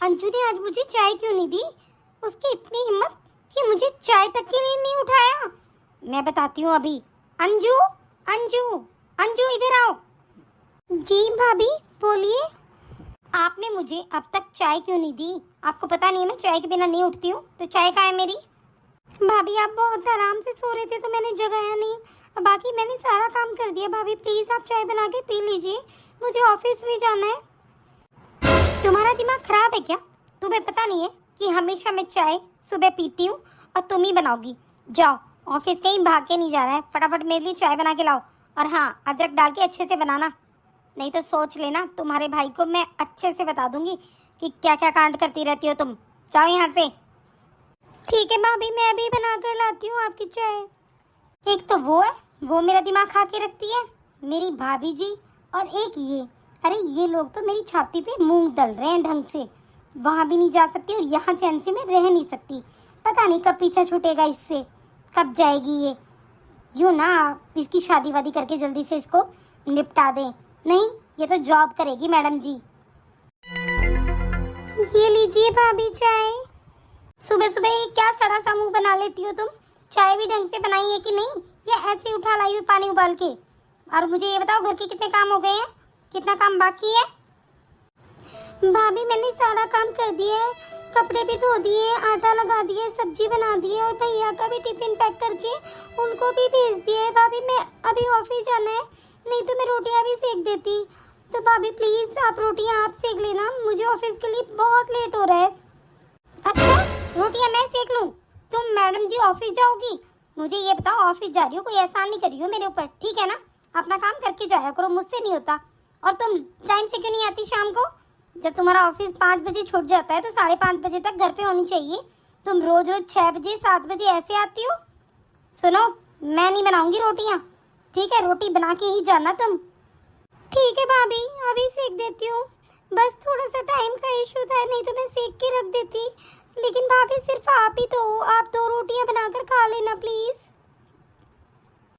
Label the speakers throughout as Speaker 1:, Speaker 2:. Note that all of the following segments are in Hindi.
Speaker 1: अंजू ने आज मुझे चाय क्यों नहीं दी? उसकी इतनी हिम्मत कि मुझे चाय तक के लिए नहीं उठाया। मैं बताती हूँ अभी। अंजू, अंजू, अंजू इधर आओ। जी भाभी बोलिए। आपने मुझे अब तक चाय क्यों नहीं दी? आपको पता नहीं है मैं चाय के बिना नहीं उठती हूँ, तो चाय कहाँ है मेरी? भाभी आप बहुत आराम से सो रहे थे तो मैंने जगाया नहीं। बाकी मैंने सारा काम कर दिया। भाभी प्लीज आप चाय बना के पी लीजिए, मुझे ऑफिस भी जाना है। तुम्हारा दिमाग खराब है क्या? तुम्हें पता नहीं है कि हमेशा मैं चाय सुबह पीती हूँ और तुम ही बनाओगी। जाओ, ऑफिस कहीं भाग के नहीं जा रहा है, फटाफट मेरे लिए चाय बना के लाओ। और हाँ, अदरक डाल के अच्छे से बनाना, नहीं तो सोच लेना तुम्हारे भाई को मैं अच्छे से बता दूंगी कि क्या क्या कांड करती रहती हो तुम। जाओ यहाँ से। ठीक है भाभी, मैं अभी बना कर लाती हूँ आपकी चाय। एक तो वो है, वो मेरा दिमाग खा के रखती है, मेरी भाभी जी। और एक ये, अरे ये लोग तो मेरी छाती पे मूंग दल रहे हैं ढंग से। वहाँ भी नहीं जा सकती और यहाँ चैन से मैं रह नहीं सकती। पता नहीं कब पीछा छूटेगा इससे, कब जाएगी ये। यूँ ना इसकी शादी वादी करके जल्दी से इसको निपटा दें। नहीं, ये तो जॉब करेगी मैडम जी। ये लीजिए भाभी चाय। सुबह सुबह क्या सड़ा सा मुंह बना लेती हो तुम? चाय भी ढंग से बनाई है कि नहीं, या ऐसे उठा लाई हुई पानी उबाल के? और मुझे ये बताओ, घर के कितने काम हो गए हैं, कितना काम बाकी है? भाभी मैंने सारा काम कर दिया है, कपड़े भी धो दिए, आटा लगा दिए, सब्जी बना दी है और भैया का भी टिफिन पैक करके उनको भी भेज दिया है। भाभी मैं अभी ऑफिस जाना है, नहीं तो मैं रोटियां भी सेक देती। तो भाभी प्लीज आप रोटियां आप सेक लेना, मुझे ऑफिस के लिए बहुत लेट हो रहा है। अच्छा, रोटियां मैं सेक लूं? तुम मैडम जी ऑफिस जाओगी? मुझे ये बताओ, ऑफिस जा रही हो, कोई एहसान नहीं कर रही हो मेरे ऊपर, ठीक है ना? अपना काम करके जाया करो, मुझसे नहीं होता। और तुम टाइम से क्यों नहीं आती शाम को? जब तुम्हारा ऑफिस 5 बजे छूट जाता है तो 5:30 बजे तक घर पे होनी चाहिए। तुम रोज रोज 6 बजे 7 बजे ऐसे आती हो। सुनो, मैं नहीं बनाऊंगी रोटियां, ठीक है? रोटी बना के ही जाना तुम। ठीक है भाभी, अभी सेक देती हूँ। बस थोड़ा सा टाइम का इशू था, नहीं तो मैं सेक के रख देती। लेकिन भाभी सिर्फ आप ही तो हो, आप 2 रोटियां बनाकर खा लेना प्लीज।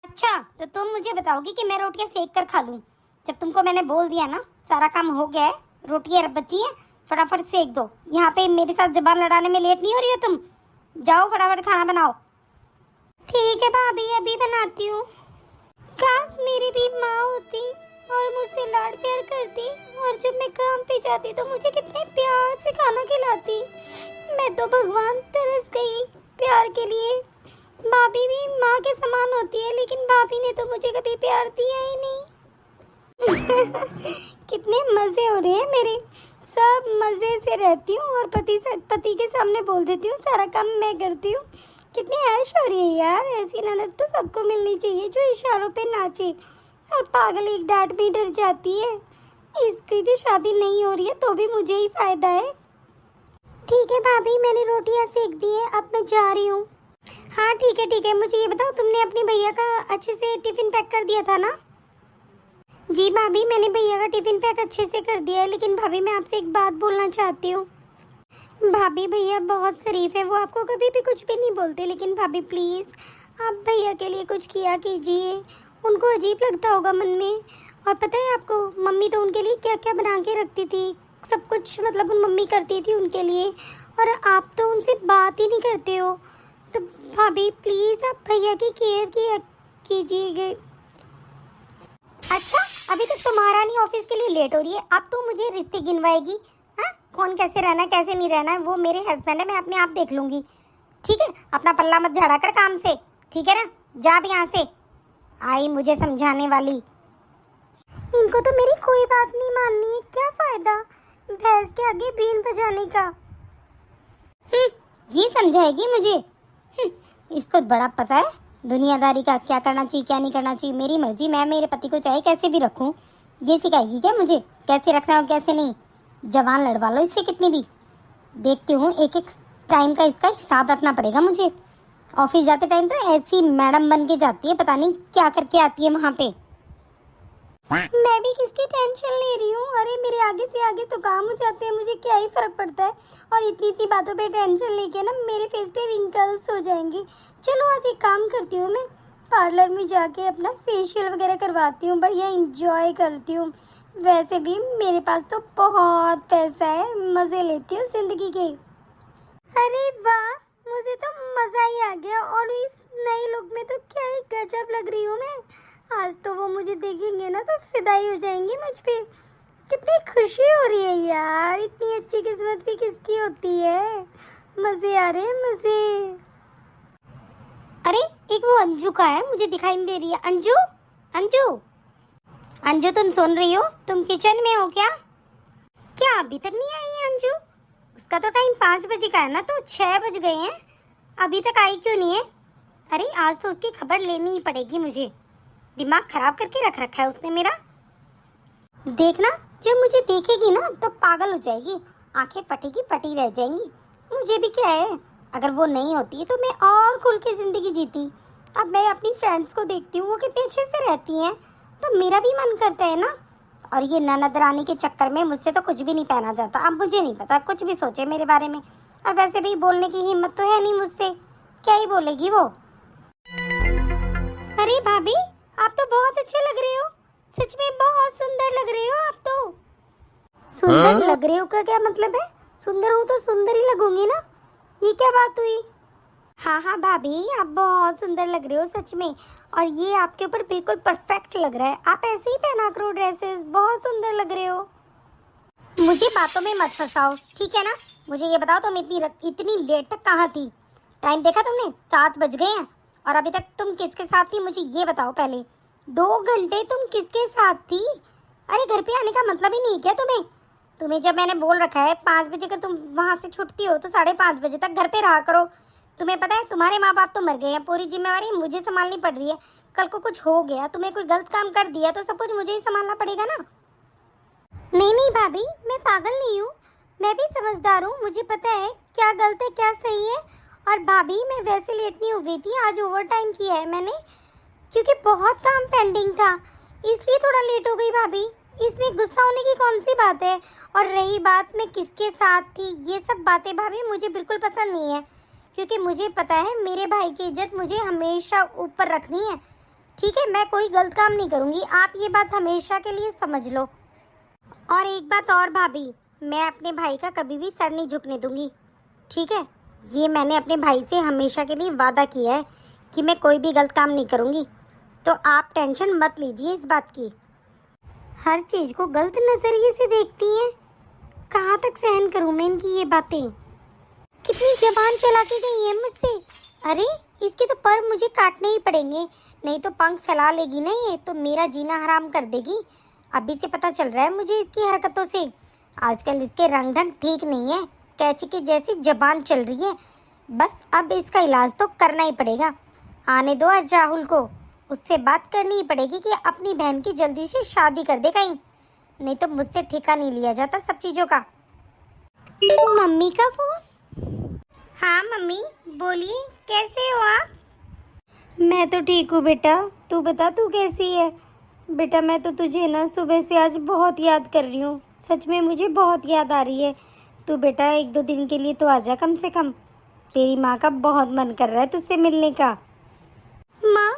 Speaker 1: अच्छा, तो तुम मुझे बताओगी कि मैं रोटियां सेक कर खा लूं? जब तुमको मैंने बोल दिया ना सारा काम हो गया है, रोटियां बची हैं, फटाफट सेक दो। यहाँ पे मेरे साथ जबान लड़ाने में लेट नहीं हो रही हो तुम? जाओ फटाफट खाना बनाओ। ठीक है भाभी, अभी बनाती हूँ। काश मेरी भी माँ होती और मुझसे लाड प्यार करती, और जब मैं काम पे जाती तो मुझे कितने प्यार से खाना खिलाती। मैं तो भगवान तरस गई प्यार के लिए। भाभी भी माँ के समान होती है, लेकिन भाभी ने तो मुझे कभी प्यार दिया ही नहीं। कितने मजे हो रहे हैं मेरे, सब मजे से रहती हूँ और पति के सामने बोल देती हूँ सारा काम मैं करती हूँ। कितनी ऐश हो रही है यार। ऐसी ननद तो सबको मिलनी चाहिए जो इशारों पे नाचे। और पागल एक डांट भी डर जाती है। इसकी तो शादी नहीं हो रही है तो भी मुझे ही फायदा है। ठीक है भाभी, मैंने रोटियां सेक दी है, अब मैं जा रही हूँ। हाँ ठीक है। मुझे ये बताओ, तुमने अपने भैया का अच्छे से टिफिन पैक कर दिया था ना? जी भाभी, मैंने भैया का टिफिन पैक अच्छे से कर दिया है। लेकिन भाभी मैं आपसे एक बात बोलना चाहती हूँ। भाभी भैया बहुत शरीफ है, वो आपको कभी भी कुछ भी नहीं बोलते। लेकिन भाभी प्लीज़ आप भैया के लिए कुछ किया कीजिए। उनको अजीब लगता होगा मन में। और पता है आपको, मम्मी तो उनके लिए क्या क्या बना के रखती थी, सब कुछ मतलब उन मम्मी करती थी उनके लिए। और आप तो उनसे बात ही नहीं करते हो। तो भाभी प्लीज़ आप भैया की केयर किया कीजिए। अच्छा, अभी तक तो महारानी ऑफिस के लिए लेट हो रही है, अब तो मुझे रिश्ते गिनवाएगी? हाँ, कौन कैसे रहना है कैसे नहीं रहना है वो मेरे हस्बैंड है, मैं अपने आप देख लूँगी। ठीक है, अपना पल्ला मत झाड़ा कर काम से, ठीक है ना? जा भी यहाँ से, आई मुझे समझाने वाली। इनको तो मेरी कोई बात नहीं माननी है, क्या फ़ायदा भैंस के आगे बीन बजाने का। ये समझाएगी मुझे? इसको बड़ा पता है दुनियादारी का, क्या करना चाहिए क्या नहीं करना चाहिए। मेरी मर्जी, मैं मेरे पति को चाहे कैसे भी रखूं। ये सिखाएगी क्या मुझे कैसे रखना और कैसे नहीं? जवान लड़वा लो इससे कितनी भी। देखती हूँ, एक एक टाइम का इसका हिसाब रखना पड़ेगा मुझे। ऑफिस जाते टाइम तो ऐसी मैडम बन के जाती है, पता नहीं क्या करके आती है वहाँ पे। मैं भी किसकी टेंशन ले रही हूँ? अरे मेरे आगे से आगे तो काम हो जाते हैं, मुझे क्या ही फर्क पड़ता है। और इतनी इतनी बातों पे टेंशन लेके ना मेरे फेस पे रिंकल्स हो जाएंगे। चलो आज एक काम करती हूँ, मैं पार्लर में जाके अपना फेशियल वगैरह करवाती हूँ, बढ़िया इंजॉय करती हूँ। वैसे भी मेरे पास तो बहुत पैसा है, मजे लेती हूँ जिंदगी के। अरे वाह, मुझे तो मजा ही आ गया। और इस नए लुक में तो क्या ही गजब लग रही हूँ मैं। आज तो वो मुझे देखेंगे ना तो फिदाई हो जाएंगे मुझ पे। कितनी खुशी हो रही है यार, इतनी अच्छी किस्मत भी किसकी होती है। मजे आ रहे हैं मजे। अरे एक वो अंजू का है, मुझे दिखाई नहीं दे रही है। अंजू अंजू अंजू, तुम सुन रही हो? तुम किचन में हो क्या? क्या अभी तक नहीं आई है अंजू? उसका तो टाइम 5 बजे का है ना, तो 6 बज गए हैं, अभी तक आई क्यों नहीं है? अरे आज तो उसकी खबर लेनी ही पड़ेगी मुझे। दिमाग खराब करके रख रखा है उसने मेरा। देखना, जब मुझे देखेगी ना तो पागल हो जाएगी, आंखें फटेगी फटी रह जाएंगी। मुझे भी क्या है, अगर वो नहीं होती तो मैं और खुल के जिंदगी जीती। अब मैं अपनी फ्रेंड्स को देखती हूँ, वो कितने अच्छे से रहती हैं, तो मेरा भी मन करता है ना। और ये ननद रानी के चक्कर में मुझसे तो कुछ भी नहीं पहना जाता। अब मुझे नहीं पता, कुछ भी सोचे मेरे बारे में। और वैसे भी बोलने की हिम्मत तो है नहीं मुझसे, क्या ही बोलेगी वो। अरे भाभी, आप तो बहुत अच्छे लग रहे हो, सच में बहुत सुंदर लग रहे हो आप तो। सुंदर लग रहे हो का क्या मतलब है? सुंदर हूँ तो सुंदर ही लगूंगी ना, ये क्या बात हुई? हाँ हाँ भाभी, आप बहुत सुंदर लग रहे हो सच में। और ये आपके ऊपर बिल्कुल परफेक्ट लग रहा है। आप ऐसे ही पहना करो ड्रेसेस, बहुत सुंदर लग रहे हो। मुझे बातों में मत फंसाओ, ठीक है ना? मुझे ये बताओ, तुम इतनी लेट तक कहाँ थी? टाइम देखा तुमने? 7 बज गए हैं और अभी तक तुम किसके साथ थी? मुझे ये बताओ पहले। 2 घंटे तुम किसके साथ थी? अरे घर पे आने का मतलब ही नहीं क्या तुम्हें जब मैंने बोल रखा है 5 बजे अगर तुम वहाँ से छुट्टी हो तो 5:30 बजे तक घर पे रहा करो। तुम्हें पता है तुम्हारे माँ बाप तो मर गए हैं, पूरी जिम्मेवारी मुझे संभालनी पड़ रही है। कल को कुछ हो गया, तुम्हें कोई गलत काम कर दिया तो सब कुछ मुझे ही संभालना पड़ेगा ना। नहीं नहीं भाभी, मैं पागल नहीं हूँ, मैं भी समझदार हूँ, मुझे पता है क्या गलत है क्या सही है। और भाभी मैं वैसे लेट नहीं हो गई थी, आज ओवर टाइम किया है मैंने, क्योंकि बहुत काम पेंडिंग था, इसलिए थोड़ा लेट हो गई भाभी। इसमें गुस्सा होने की कौन सी बात है? और रही बात मैं किसके साथ थी, ये सब बातें भाभी मुझे बिल्कुल पसंद नहीं है, क्योंकि मुझे पता है मेरे भाई की इज्जत मुझे हमेशा ऊपर रखनी है। ठीक है, मैं कोई गलत काम नहीं करूँगी, आप ये बात हमेशा के लिए समझ लो। और एक बात और भाभी, मैं अपने भाई का कभी भी सर नहीं झुकने दूंगी, ठीक है? ये मैंने अपने भाई से हमेशा के लिए वादा किया है कि मैं कोई भी गलत काम नहीं करूँगी, तो आप टेंशन मत लीजिए इस बात की। हर चीज़ को गलत नज़रिए से देखती हैं, कहाँ तक सहन करूँ मैं इनकी ये बातें? कितनी जबान चला के गई है मुझसे। अरे इसके तो पर मुझे काटने ही पड़ेंगे, नहीं तो पंख फैला लेगी ना ये, तो मेरा जीना हराम कर देगी। अभी से पता चल रहा है मुझे इसकी हरकतों से, आजकल इसके रंग ढंग ठीक नहीं है, कैची की जैसी जबान चल रही है। बस अब इसका इलाज तो करना ही पड़ेगा। आने दो आज राहुल को, उससे बात करनी ही पड़ेगी कि अपनी बहन की जल्दी से शादी कर दे कहीं, नहीं तो मुझसे ठेका नहीं लिया जाता सब चीज़ों का। मम्मी का फोन। हाँ मम्मी बोलिए, कैसे हो आप? मैं तो ठीक हूँ बेटा, तू बता तू कैसी है? बेटा मैं तो तुझे ना सुबह से आज बहुत याद कर रही हूँ, सच में मुझे बहुत याद आ रही है। तू बेटा 1-2 दिन के लिए तो आजा कम से कम, तेरी माँ का बहुत मन कर रहा है तुझसे मिलने का। माँ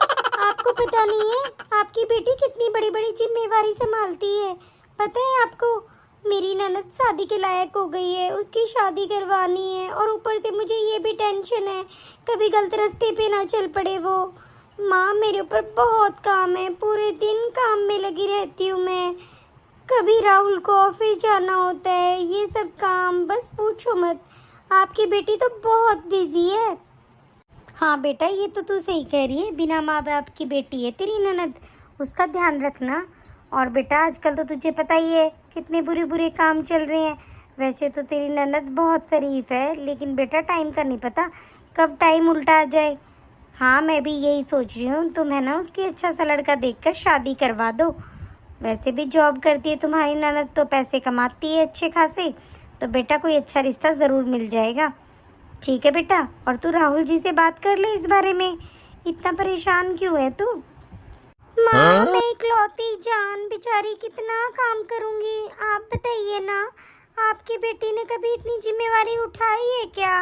Speaker 1: आपको पता नहीं है आपकी बेटी कितनी बड़ी बड़ी जिम्मेवारी संभालती है, पता है आपको? मेरी ननद शादी के लायक हो गई है, उसकी शादी करवानी है, और ऊपर से मुझे ये भी टेंशन है कभी गलत रास्ते पे ना चल पड़े वो। माँ मेरे ऊपर बहुत काम है, पूरे दिन काम में लगी रहती हूँ मैं, कभी राहुल को ऑफिस जाना होता है, ये सब काम बस पूछो मत। आपकी बेटी तो बहुत बिजी है। हाँ बेटा ये तो तू सही कह रही है, बिना माँ बाप की बेटी है तेरी ननद, उसका ध्यान रखना। और बेटा आजकल तो तुझे पता ही है कितने बुरे बुरे काम चल रहे हैं। वैसे तो तेरी ननद बहुत शरीफ है, लेकिन बेटा टाइम का नहीं पता कब टाइम उल्टा आ जाए। हाँ मैं भी यही सोच रही हूँ, तुम है ना उसकी अच्छा सा लड़का देखकर शादी करवा दो। वैसे भी जॉब करती है तुम्हारी ननद, तो पैसे कमाती है अच्छे खासे, तो बेटा कोई अच्छा रिश्ता ज़रूर मिल जाएगा। ठीक है बेटा, और तू राहुल जी से बात कर ले इस बारे में, इतना परेशान क्यों है तू? माँ मैं इकलौती जान बेचारी कितना काम करूँगी, आप बताइए ना, आपकी बेटी ने कभी इतनी जिम्मेवारी उठाई है क्या?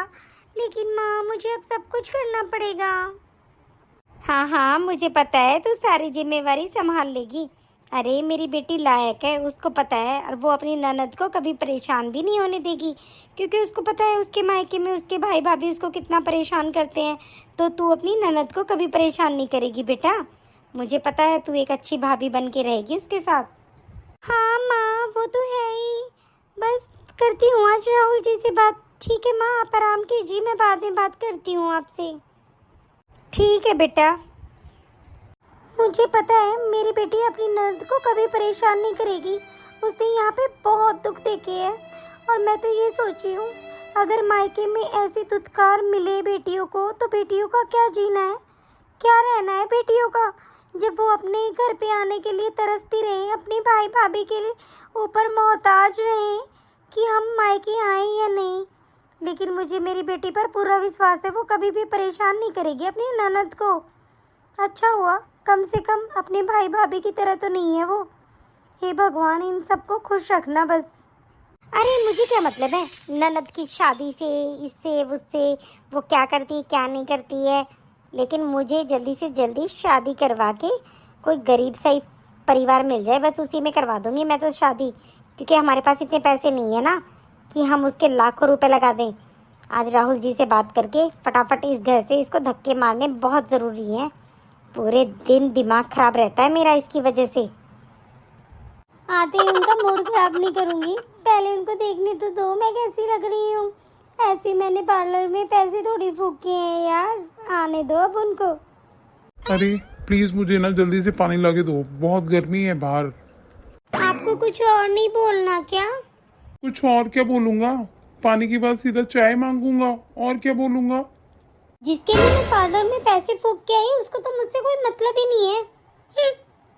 Speaker 1: लेकिन माँ मुझे अब सब कुछ करना पड़ेगा। हाँ हाँ मुझे पता है तू सारी जिम्मेवारी संभाल लेगी। अरे मेरी बेटी लायक है, उसको पता है, और वो अपनी ननद को कभी परेशान भी नहीं होने देगी, क्योंकि उसको पता है उसके मायके में उसके भाई भाभी उसको कितना परेशान करते हैं। तो तू अपनी ननद को कभी परेशान नहीं करेगी बेटा। मुझे पता है तू एक अच्छी भाभी बन के रहेगी उसके साथ। हाँ माँ, वो तो है ही। बस करती हूँ आज राहुल जी से बात। ठीक है माँ, आप आराम कीजिए, मैं बाद में बात करती हूँ आपसे। ठीक है बेटा। मुझे पता है मेरी बेटी अपनी ननद को कभी परेशान नहीं करेगी। उसने यहाँ पे बहुत दुख देखे हैं, और मैं तो ये सोच रही हूँ अगर मायके में ऐसी दुत्कार मिले बेटियों को, तो बेटियों का क्या जीना है, क्या रहना है बेटियों का, जब वो अपने घर पे आने के लिए तरसती रहें, अपने भाई भाभी के लिए ऊपर मोहताज रहें कि हम मायके आए या नहीं। लेकिन मुझे मेरी बेटी पर पूरा विश्वास है, वो कभी भी परेशान नहीं करेगी अपनी ननद को। अच्छा हुआ, कम से कम अपने भाई भाभी की तरह तो नहीं है वो। हे भगवान, इन सबको खुश रखना बस। अरे मुझे क्या मतलब है ननद की शादी से, इससे उससे, वो क्या करती है क्या नहीं करती है। लेकिन मुझे जल्दी से जल्दी शादी करवा के कोई गरीब सही परिवार मिल जाए, बस उसी में करवा दूंगी मैं तो शादी। क्योंकि हमारे पास इतने पैसे नहीं है ना कि हम उसके लाखों रुपए लगा दें। आज राहुल जी से बात करके फटाफट इस घर से इसको धक्के मारने बहुत ज़रूरी है। पूरे दिन दिमाग खराब रहता है मेरा इसकी वजह से। आते ही उनका मूड खराब नहीं करूंगी, पहले उनको देखने तो दो मैं कैसी लग रही हूँ। ऐसे मैंने पार्लर में पैसे थोड़ी फूके हैं यार, आने दो अब उनको।
Speaker 2: अरे प्लीज मुझे ना जल्दी से पानी ला के दो, बहुत गर्मी है बाहर।
Speaker 1: आपको कुछ और नहीं बोलना क्या?
Speaker 2: कुछ और क्या बोलूंगा, पानी के बाद सीधा चाय मांगूंगा, और क्या बोलूंगा।
Speaker 1: जिसके लिए मैं पार्लर में पैसे फूक के आई उसको तो मुझसे कोई मतलब ही नहीं है।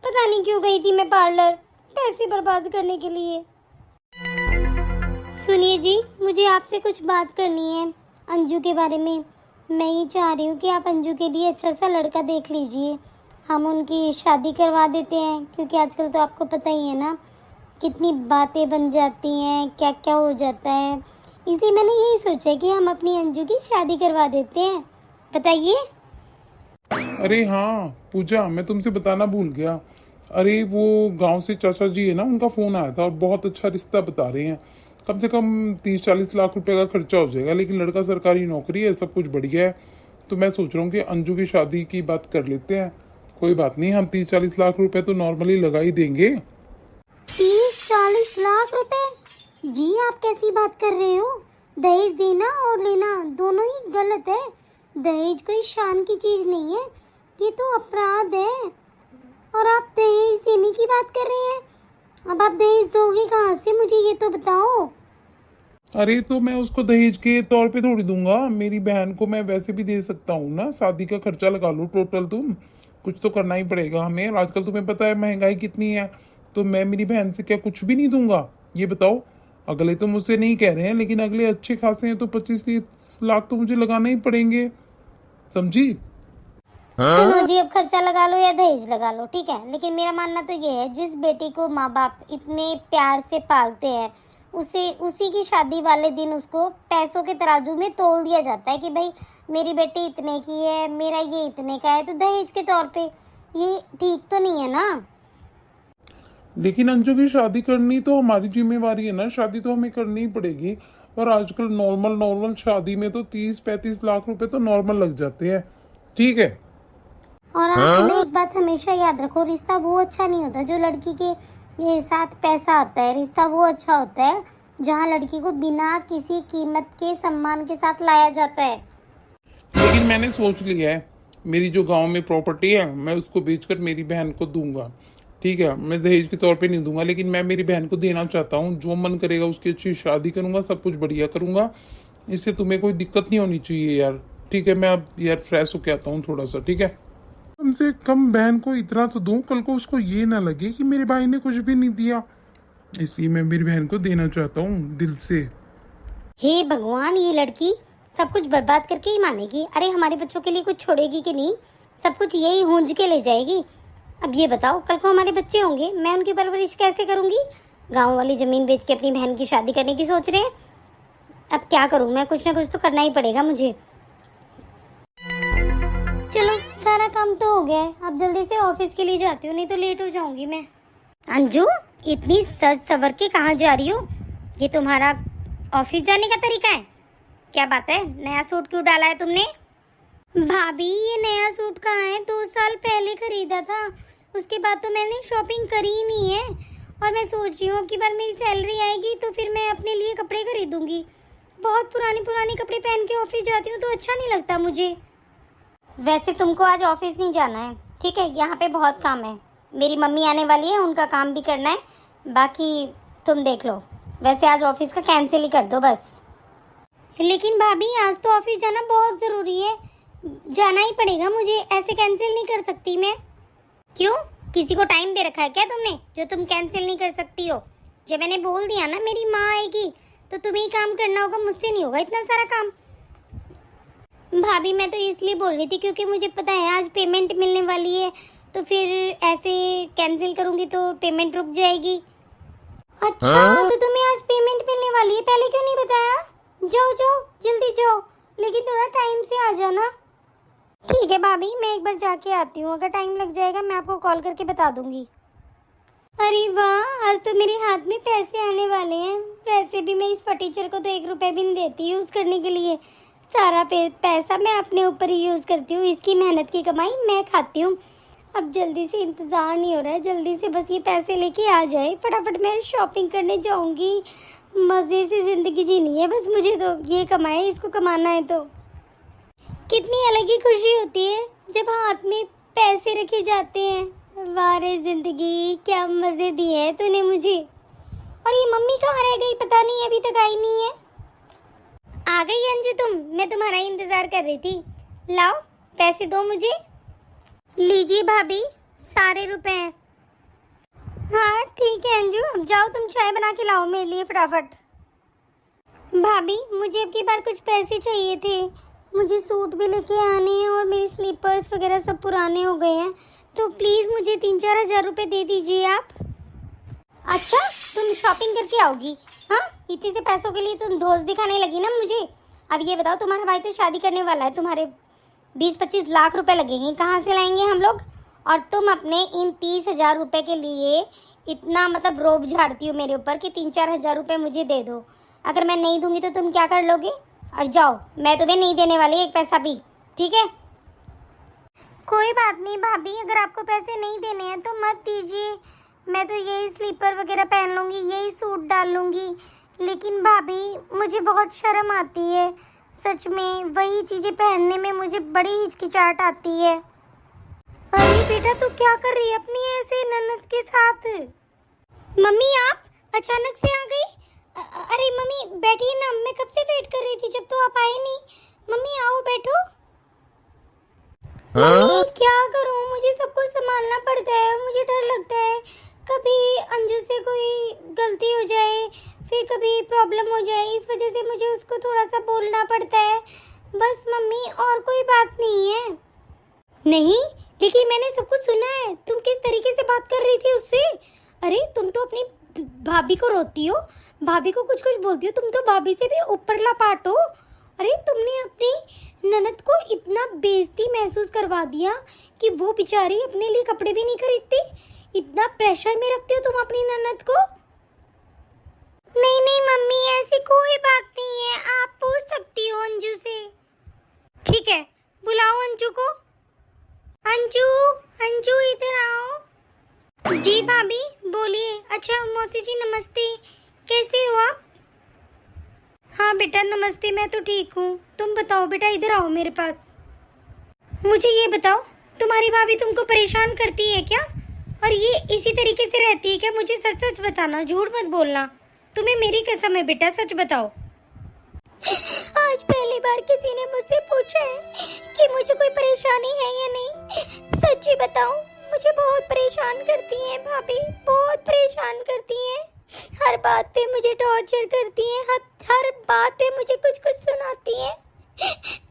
Speaker 1: पता नहीं क्यों गई थी मैं पार्लर, पैसे बर्बाद करने के लिए। सुनिए जी, मुझे आपसे कुछ बात करनी है अंजू के बारे में। मैं ये चाह रही हूँ कि आप अंजू के लिए अच्छा सा लड़का देख लीजिए, हम उनकी शादी करवा देते हैं। क्योंकि आजकल तो आपको पता ही है ना कितनी बातें बन जाती हैं, क्या क्या हो जाता है। इसलिए मैंने यही सोचा कि हम अपनी अंजू की शादी करवा देते हैं। बताइए।
Speaker 2: अरे हाँ पूजा, मैं तुमसे बताना भूल गया। अरे वो गांव से चाचा जी है ना, उनका फोन आया था और बहुत अच्छा रिश्ता बता रहे हैं। कम से कम 30-40 लाख रुपए का खर्चा हो जाएगा, लेकिन लड़का सरकारी नौकरी है, सब कुछ बढ़िया है। तो मैं सोच रहा हूँ कि अंजू की शादी की बात कर लेते हैं। कोई बात नहीं, हम 30-40 लाख रुपए तो नॉर्मली लगा ही देंगे।
Speaker 1: 30-40 लाख रुपए? जी आप कैसी बात कर रहे हो? दहेज देना और लेना दोनों ही गलत है। दहेज कोई शान की चीज नहीं है, ये तो अपराध है। और आप दहेज देने की बात कर रहे हैं। अब आप दहेज दोगे कहाँ से, मुझे ये तो बताओ।
Speaker 2: अरे तो मैं उसको दहेज के तौर पे थोड़ी दूंगा, मेरी बहन को मैं वैसे भी दे सकता हूँ ना। शादी का खर्चा लगा लो टोटल, तुम कुछ तो करना ही पड़ेगा हमें। आजकल तुम्हें पता है महंगाई कितनी है, तो मैं मेरी बहन से क्या कुछ भी नहीं दूंगा? ये बताओ। अगले तो मुझसे नहीं कह रहे हैं, लेकिन अगले अच्छे खासे हैं, तो 25-30 लाख तो मुझे लगाना ही पड़ेंगे, समझी?
Speaker 1: चलो जी, अब खर्चा लगा लो या दहेज लगा लो, ठीक है। लेकिन मेरा मानना तो ये है, जिस बेटी को माँ बाप इतने प्यार से पालते हैं उसे उसी की शादी वाले दिन उसको पैसों के तराजू में तोल दिया जाता है कि भाई मेरी बेटी इतने की है, मेरा ये इतने का है। तो दहेज के तौर पे ये ठीक तो नहीं है ना।
Speaker 2: लेकिन अंजू की शादी करनी तो हमारी जिम्मेवारी है ना, शादी तो हमें करनी ही पड़ेगी। और आजकल नॉर्मल शादी में तो 30-35 लाख रुपए तो नॉर्मल लग जाते हैं, ठीक है।
Speaker 1: और आप एक बात हमेशा याद रखो, रिश्ता वो अच्छा नहीं होता जो लड़की के ये साथ पैसा आता है। रिश्ता वो अच्छा होता है जहाँ लड़की को बिना किसी कीमत के सम्मान के साथ लाया जाता है।
Speaker 2: लेकिन मैंने सोच लिया है, मेरी जो गांव में प्रॉपर्टी है मैं उसको बेचकर मेरी बहन को दूंगा, ठीक है। मैं दहेज के तौर पे नहीं दूंगा, लेकिन मैं मेरी बहन को देना चाहता हूँ। जो मन करेगा उसकी अच्छी शादी करूंगा, सब कुछ बढ़िया करूंगा। इससे तुम्हें कोई दिक्कत नहीं होनी चाहिए यार, ठीक है। मैं अब यार फ्रेश होके आता हूँ थोड़ा सा, ठीक है। कम से कम बहन को इतना तो दूं, कल को उसको ये ना लगे कि मेरे भाई ने कुछ भी नहीं दिया। इसलिए मैं मेरी बहन को देना चाहता हूँ दिल से।
Speaker 1: हे भगवान, ये लड़की सब कुछ बर्बाद करके ही मानेगी। अरे हमारे बच्चों के लिए कुछ छोड़ेगी कि नहीं? सब कुछ यही हूंज के ले जाएगी। अब ये बताओ, कल को हमारे बच्चे होंगे, मैं उनकी परवरिश कैसे करूंगी? गांव वाली जमीन बेच के अपनी बहन की शादी करने की सोच रहे हैं। अब क्या करूं मैं, कुछ ना कुछ तो करना ही पड़ेगा मुझे। चलो सारा काम तो हो गया है, अब जल्दी से ऑफिस के लिए जाती हूँ, नहीं तो लेट हो जाऊंगी मैं। अंजू, इतनी सज सवर के कहाँ जा रही हो? ये तुम्हारा ऑफिस जाने का तरीका है? क्या बात है, नया सूट क्यों डाला है तुमने? भाभी, ये नया सूट कहाँ है? 2 साल पहले खरीदा था, उसके बाद तो मैंने शॉपिंग करी ही नहीं है। और मैं सोच रही हूँ कि बार मेरी सैलरी आएगी तो फिर मैं अपने लिए कपड़े खरीदूंगी। बहुत पुराने पुराने कपड़े पहन के ऑफिस जाती हूँ तो अच्छा नहीं लगता मुझे। वैसे तुमको आज ऑफिस नहीं जाना है, ठीक है? यहाँ पे बहुत काम है, मेरी मम्मी आने वाली है, उनका काम भी करना है, बाकी तुम देख लो। वैसे आज ऑफिस का कैंसिल ही कर दो बस। लेकिन भाभी, आज तो ऑफिस जाना बहुत ज़रूरी है, जाना ही पड़ेगा मुझे, ऐसे कैंसिल नहीं कर सकती मैं। क्यों? किसी को टाइम दे रखा है क्या तुमने जो तुम कैंसिल नहीं कर सकती हो? जब मैंने बोल दिया ना मेरी माँ आएगी तो तुम्हें ही काम करना होगा, मुझसे नहीं होगा इतना सारा काम। भाभी, मैं तो इसलिए बोल रही थी क्योंकि मुझे पता है आज पेमेंट मिलने वाली है, तो फिर ऐसे कैंसिल करूँगी तो पेमेंट रुक जाएगी। अच्छा, तो तुम्हें आज पेमेंट मिलने वाली है, पहले क्यों नहीं बताया? जाओ जाओ, जल्दी जाओ, लेकिन थोड़ा टाइम से आ जाना। ठीक है भाभी, मैं एक बार जाके आती हूँ, अगर टाइम लग जाएगा मैं आपको कॉल करके बता दूंगी। अरे वाह, आज तो मेरे हाथ में पैसे आने वाले हैं। वैसे भी मैं इस फटीचर को तो 1 रुपए भी नहीं देती यूज़ करने के लिए, सारा पैसा मैं अपने ऊपर ही यूज़ करती हूँ, इसकी मेहनत की कमाई मैं खाती हूँ। अब जल्दी से इंतज़ार नहीं हो रहा है, जल्दी से बस ये पैसे लेके आ जाए, फटाफट मैं शॉपिंग करने जाऊँगी। मज़े से ज़िंदगी जीनी है बस मुझे, तो ये कमाए, इसको कमाना है। तो कितनी अलग ही खुशी होती है जब हाथ में पैसे रखे जाते हैं। वाह रे ज़िंदगी, क्या मज़े दिए हैं तूने मुझे। और ये मम्मी कहाँ रह गई, पता नहीं अभी तक आई नहीं है। आ गई अंजू तुम, मैं तुम्हारा इंतज़ार कर रही थी। लाओ पैसे दो मुझे। लीजिए भाभी, सारे रुपए हैं। हाँ ठीक है अंजू, अब जाओ तुम चाय बना के लाओ मेरे लिए फटाफट। भाभी, मुझे अब की बार कुछ पैसे चाहिए थे, मुझे सूट भी लेके आने हैं और मेरे स्लीपर्स वगैरह सब पुराने हो गए हैं, तो प्लीज़ मुझे 3-4 हज़ार रुपये दे दीजिए आप। अच्छा, तुम शॉपिंग करके आओगी? हाँ, इतने से पैसों के लिए तुम दोस्त दिखाने लगी ना मुझे। अब ये बताओ, तुम्हारा भाई तो शादी करने वाला है, तुम्हारे 20-25 लाख रुपए लगेंगे, कहाँ से लाएंगे हम लोग? और तुम अपने इन 30,000 रुपये के लिए इतना मतलब रोब झाड़ती हो मेरे ऊपर कि 3-4 हज़ार रुपये मुझे दे दो। अगर मैं नहीं दूंगी तो तुम क्या कर लोगे? और जाओ, मैं तुम्हें नहीं देने वाली एक पैसा भी, ठीक है? कोई बात नहीं भाभी, अगर आपको पैसे नहीं देने हैं तो मत दीजिए, मैं तो यही स्लीपर वगैरह पहन लूँगी, यही सूट डाल लूँगी। लेकिन भाभी, मुझे बहुत शर्म आती है, सच में वही चीज़ें पहनने में मुझे बड़ी हिचकिचाहट आती है। अरे बेटा, तू क्या कर रही है अपनी ऐसे ननद के साथ? मम्मी, आप अचानक से आ गई? अरे मम्मी बैठिए ना, मैं कब से वेट कर रही थी, जब तो आप आए नहीं। मम्मी आओ बैठो। मम्मी क्या करूं, मुझे सब कुछ संभालना पड़ता है, मुझे डर लगता है कभी अंजू से कोई गलती हो जाए, फिर कभी प्रॉब्लम हो जाए, इस वजह से मुझे उसको थोड़ा सा बोलना पड़ता है बस मम्मी, और कोई बात नहीं है। नहीं, लेकिन मैंने सब कुछ सुना है, तुम किस तरीके से बात कर रही थी उससे। अरे तुम तो अपनी भाभी को रोती हो, भाभी को कुछ कुछ बोलती हो, तुम तो भाभी से भी ऊपर लापाट हो। अरे तुमने अपनी ननद को इतना बेइज्जती महसूस करवा दिया कि वो बेचारी अपने लिए कपड़े भी नहीं खरीदती। इतना प्रेशर में रखते हो तुम अपनी ननद को। नहीं नहीं मम्मी, ऐसी कोई बात नहीं है, आप पूछ सकती हो अंजू से। ठीक है, बुलाओ अंजू को। अंजू, अंजू इधर आओ। जी भाभी बोलिए। अच्छा मौसी जी नमस्ते, कैसे हो आप? हाँ बेटा नमस्ते, मैं तो ठीक हूँ, तुम बताओ बेटा, इधर आओ मेरे पास। मुझे ये बताओ, तुम्हारी भाभी तुमको परेशान करती है क्या? और ये इसी तरीके से रहती है क्या? मुझे सच सच बताना, झूठ मत बोलना, तुम्हें मेरी कसम है बेटा, सच बताओ। आज पहली बार किसी ने मुझसे पूछा है कि मुझे कोई परेशानी है या नहीं। सच्ची बताओ, मुझे बहुत परेशान करती हैं भाभी, बहुत परेशान करती हैं, हर बात पे मुझे टॉर्चर करती हैं, हर बात पे मुझे कुछ कुछ सुनाती हैं।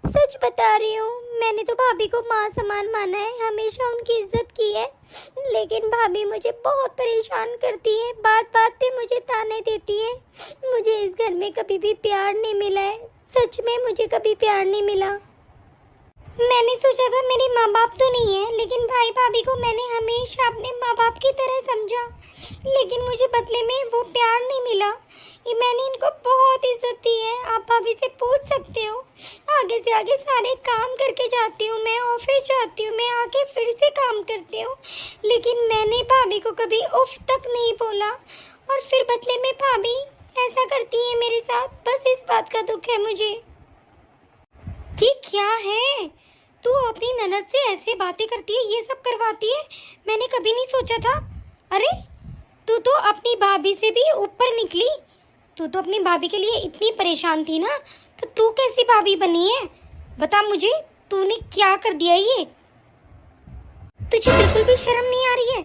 Speaker 1: सच बता रही हूँ, मैंने तो भाभी को माँ समान माना है, हमेशा उनकी इज्जत की है, लेकिन भाभी मुझे बहुत परेशान करती है, बात बात पे मुझे ताने देती है। मुझे इस घर में कभी भी प्यार नहीं मिला है, सच में मुझे कभी प्यार नहीं मिला। मैंने सोचा था मेरे माँ बाप तो नहीं है, लेकिन भाई भाभी को मैंने हमेशा अपने माँ बाप की तरह समझा, लेकिन मुझे बदले में वो प्यार नहीं मिला। ये मैंने इनको बहुत इज्जत दी है, आप भाभी से पूछ सकते हो। आगे से आगे सारे काम करके जाती हूँ, मैं ऑफिस जाती हूँ, मैं आके फिर से काम करती हूँ, लेकिन मैंने भाभी को कभी उफ तक नहीं बोला, और फिर बदले में भाभी ऐसा करती है मेरे साथ। बस इस बात का दुख है मुझे। ये क्या है, तू अपनी ननद से ऐसे बातें करती है, ये सब करवाती है, मैंने कभी नहीं सोचा था। अरे तू तो अपनी भाभी से भी ऊपर निकली, तू तो अपनी भाभी के लिए इतनी परेशान थी ना, तो तू कैसी भाभी बनी है, बता मुझे, तूने क्या कर दिया ये? तुझे बिल्कुल भी शर्म नहीं आ रही है?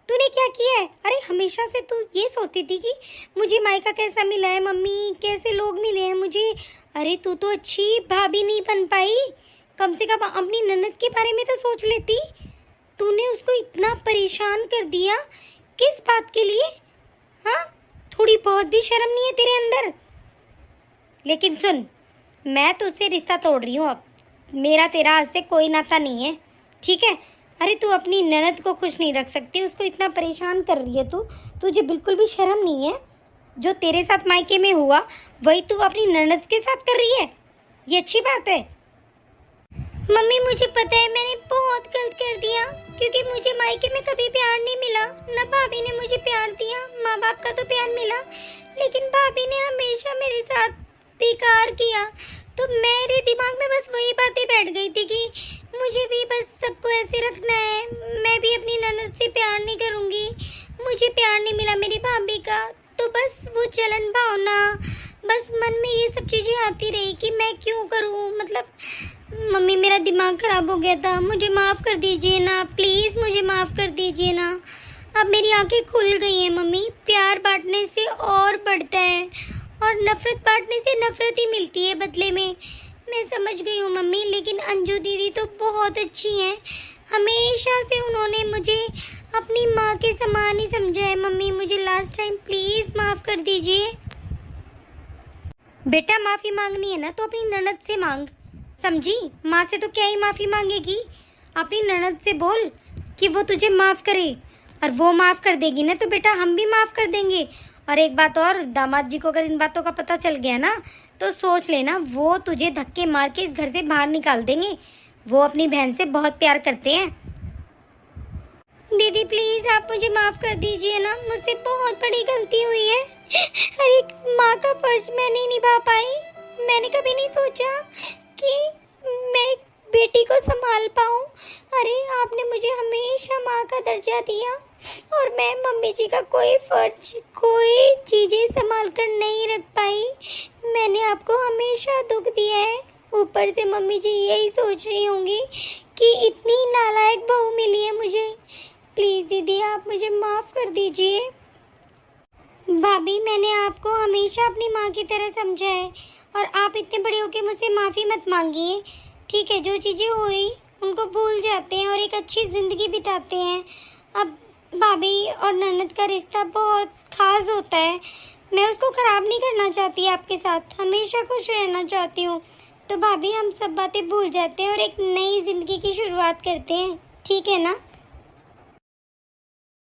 Speaker 1: तूने क्या किया है? अरे हमेशा से तू ये सोचती थी कि मुझे मायका कैसा मिला है, मम्मी कैसे लोग मिले हैं मुझे। अरे तू तो अच्छी भाभी नहीं बन पाई, कम से कम अपनी ननद के बारे में तो सोच लेती। तूने उसको इतना परेशान कर दिया, किस बात के लिए? हाँ, थोड़ी बहुत भी शर्म नहीं है तेरे अंदर? लेकिन सुन, मैं तुझसे रिश्ता तोड़ रही हूँ अब, मेरा तेरा आज से कोई नाता नहीं है, ठीक है? अरे तू अपनी ननद को खुश नहीं रख सकती, उसको इतना परेशान कर रही है तू, तुझे बिल्कुल भी शर्म नहीं है? जो तेरे साथ मायके में हुआ वही तू अपनी ननद के साथ कर रही है, ये अच्छी बात है? मम्मी मुझे पता है मैंने बहुत गलत कर दिया, क्योंकि मुझे मायके में कभी प्यार नहीं मिला, न भाभी ने मुझे प्यार दिया, माँ बाप का तो प्यार मिला, लेकिन भाभी ने हमेशा मेरे साथ बेकार किया। तो मेरे दिमाग में बस वही बातें बैठ गई थी कि मुझे भी बस सबको ऐसे रखना है, मैं भी अपनी ननद से प्यार नहीं करूँगी, मुझे प्यार नहीं मिला मेरी भाभी का, तो बस वो जलन भावना, बस मन में ये सब चीज़ें आती रही कि मैं क्यों करूँ। मतलब मम्मी मेरा दिमाग ख़राब हो गया था, मुझे माफ़ कर दीजिए ना, प्लीज़ मुझे माफ़ कर दीजिए ना। अब मेरी आंखें खुल गई हैं मम्मी, प्यार बांटने से और बढ़ता है, और नफ़रत बांटने से नफ़रत ही मिलती है बदले में। मैं समझ गई हूँ मम्मी, लेकिन अंजू दीदी तो बहुत अच्छी हैं, हमेशा से उन्होंने मुझे अपनी माँ के समान ही समझा है। मम्मी मुझे लास्ट टाइम प्लीज़ माफ़ कर दीजिए। बेटा माफ़ी मांगनी है ना तो अपनी ननद से मांग, समझी? माँ से तो क्या ही माफ़ी मांगेगी, अपनी ननद से बोल कि वो तुझे माफ़ करे, और वो माफ़ कर देगी ना तो बेटा हम भी माफ़ कर देंगे। और एक बात और, दामाद जी को अगर इन बातों का पता चल गया ना तो सोच लेना वो तुझे धक्के मार के इस घर से बाहर निकाल देंगे। वो अपनी बहन से बहुत प्यार करते हैं। दीदी प्लीज़ आप मुझे माफ़ कर दीजिए ना, मुझसे बहुत बड़ी गलती हुई है। अरे माँ का फर्ज मैं नहीं निभा पाई, मैंने कभी नहीं सोचा कि मैं एक बेटी को संभाल पाऊँ। अरे आपने मुझे हमेशा माँ का दर्जा दिया, और मैं मम्मी जी का कोई फर्ज, कोई चीज़ें संभाल कर नहीं रख पाई। मैंने आपको हमेशा दुख दिया है, ऊपर से मम्मी जी यही सोच रही होंगी कि इतनी नालायक बहू मिली है मुझे। प्लीज़ दीदी आप मुझे माफ़ कर दीजिए। भाभी मैंने आपको हमेशा अपनी माँ की तरह समझा है, और आप इतने बड़े होके मुझसे माफ़ी मत मांगिए, ठीक है? जो चीज़ें हुई उनको भूल जाते हैं और एक अच्छी ज़िंदगी बिताते हैं। अब भाभी और ननद का रिश्ता बहुत ख़ास होता है, मैं उसको ख़राब नहीं करना चाहती, आपके साथ हमेशा खुश रहना चाहती हूँ। तो भाभी हम सब बातें भूल जाते हैं और एक नई ज़िंदगी की शुरुआत करते हैं, ठीक है ना?